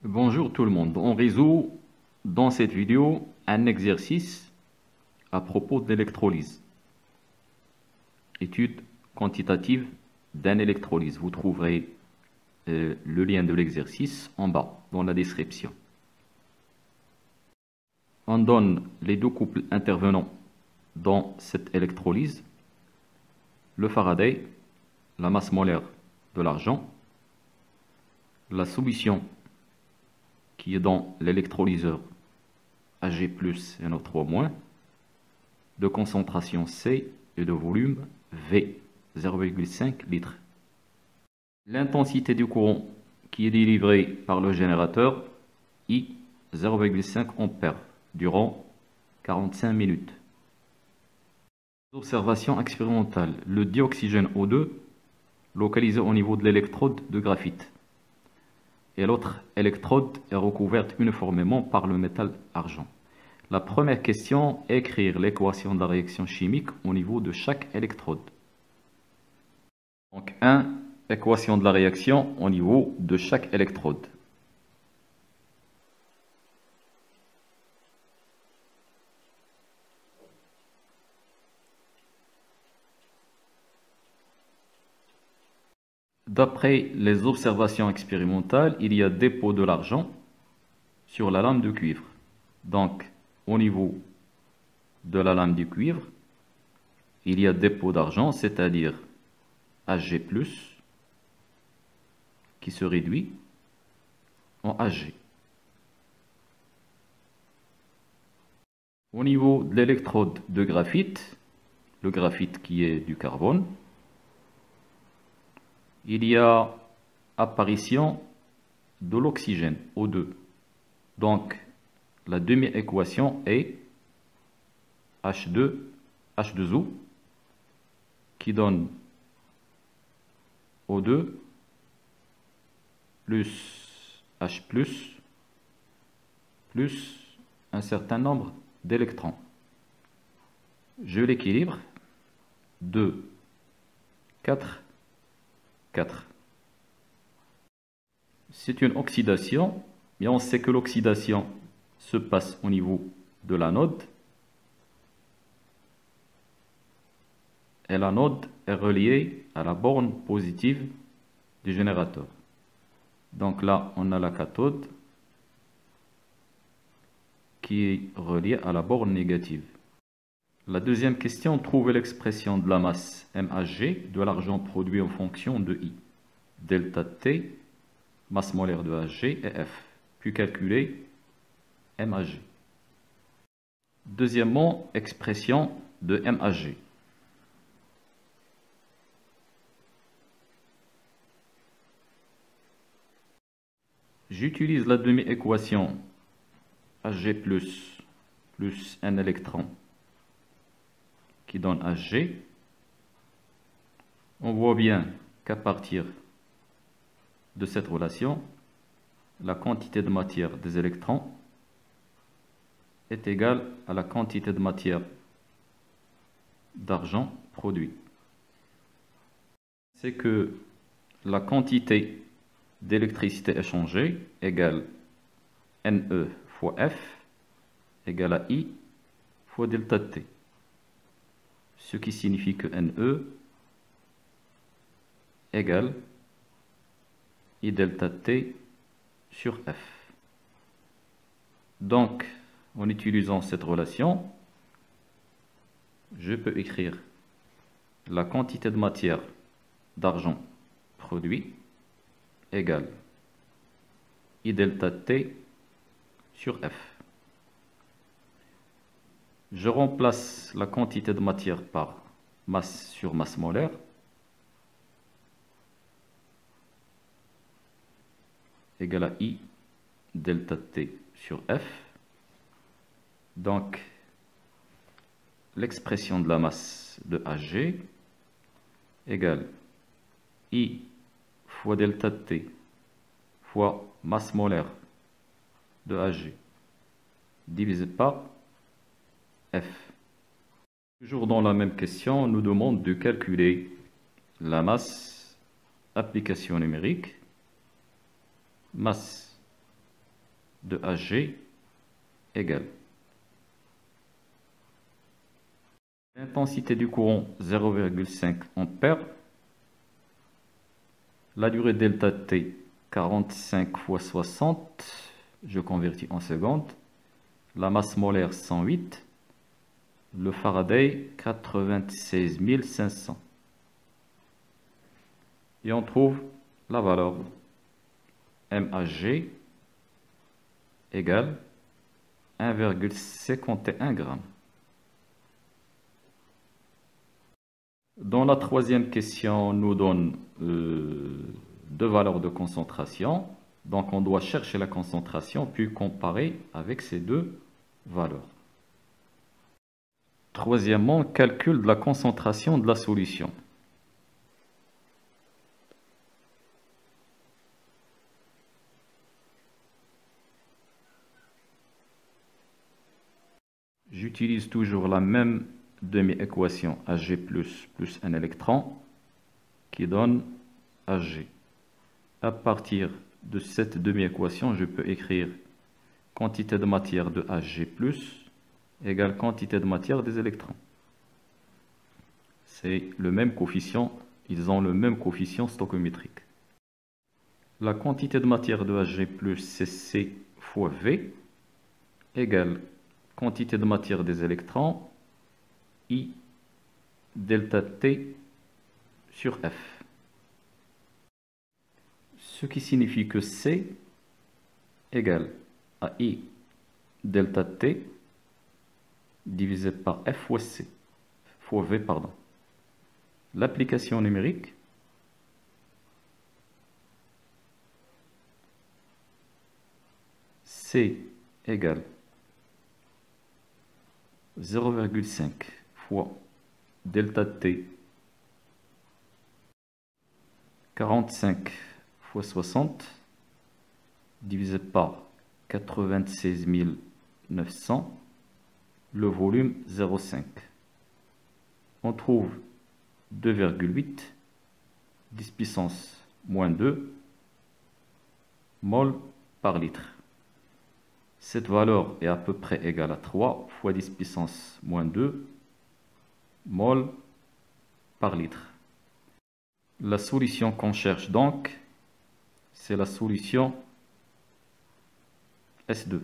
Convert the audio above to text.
Bonjour tout le monde, on résout dans cette vidéo un exercice à propos de l'électrolyse. Étude quantitative d'un électrolyse. Vous trouverez le lien de l'exercice en bas dans la description. On donne les deux couples intervenants dans cette électrolyse, le Faraday, la masse molaire de l'argent, la solution qui est dans l'électrolyseur Ag+, NO3-, de concentration C et de volume V, 0,5 litres. L'intensité du courant qui est délivré par le générateur, I, 0,5 ampères, durant 45 minutes. Observation expérimentale. Le dioxygène O2, localisé au niveau de l'électrode de graphite. Et l'autre électrode est recouverte uniformément par le métal argent. La première question, écrire l'équation de la réaction chimique au niveau de chaque électrode. Donc 1, équation de la réaction au niveau de chaque électrode. D'après les observations expérimentales, il y a dépôt de l'argent sur la lame de cuivre. Donc, au niveau de la lame de cuivre, il y a dépôt d'argent, c'est-à-dire Ag+, qui se réduit en Ag. Au niveau de l'électrode de graphite, le graphite qui est du carbone, il y a apparition de l'oxygène, O2. Donc, la demi-équation est H2O, qui donne O2 plus H+, plus un certain nombre d'électrons. Je l'équilibre. 2, 4, 4. C'est une oxydation, mais on sait que l'oxydation se passe au niveau de l'anode. Et l'anode est reliée à la borne positive du générateur. Donc là, on a la cathode qui est reliée à la borne négative. La deuxième question, trouver l'expression de la masse MHG de l'argent produit en fonction de I. Delta T, masse molaire de Hg et F. Puis calculer MHG. Deuxièmement, expression de MHG. J'utilise la demi-équation Ag plus un électron qui donne Hg. On voit bien qu'à partir de cette relation, la quantité de matière des électrons est égale à la quantité de matière d'argent produite. C'est que la quantité d'électricité échangée égale Ne fois F égale à I fois delta T. Ce qui signifie que Ne égale I delta T sur F. Donc, en utilisant cette relation, je peux écrire la quantité de matière d'argent produit égale I delta T sur F. Je remplace la quantité de matière par masse sur masse molaire. Égale à I delta T sur F. Donc, l'expression de la masse de Hg égale I fois delta T fois masse molaire de Hg divisé par F. Toujours dans la même question, on nous demande de calculer la masse, application numérique, masse de Hg égale l'intensité du courant 0,5 ampères, la durée delta T 45 fois 60, je convertis en secondes, la masse molaire 108, le Faraday 96 500. Et on trouve la valeur MHg égale 1,51 g. Dans la troisième question, on nous donne deux valeurs de concentration. Donc on doit chercher la concentration puis comparer avec ces deux valeurs. Troisièmement, calcul de la concentration de la solution. J'utilise toujours la même demi-équation Hg plus un électron qui donne Hg. À partir de cette demi-équation, je peux écrire quantité de matière de Hg plus égale quantité de matière des électrons. C'est le même coefficient, ils ont le même coefficient stoichiométrique. La quantité de matière de Hg plus, c'est C fois V égale quantité de matière des électrons I delta T sur F. Ce qui signifie que C égale à I delta T divisé par F fois C, fois V, pardon. L'application numérique, C égale 0,5 fois delta T 45 fois 60 divisé par 96 900, le volume 0,5. On trouve 2,8 10 puissance moins 2 mol par litre. Cette valeur est à peu près égale à 3 fois 10 puissance moins 2 mol par litre. La solution qu'on cherche donc, c'est la solution S2.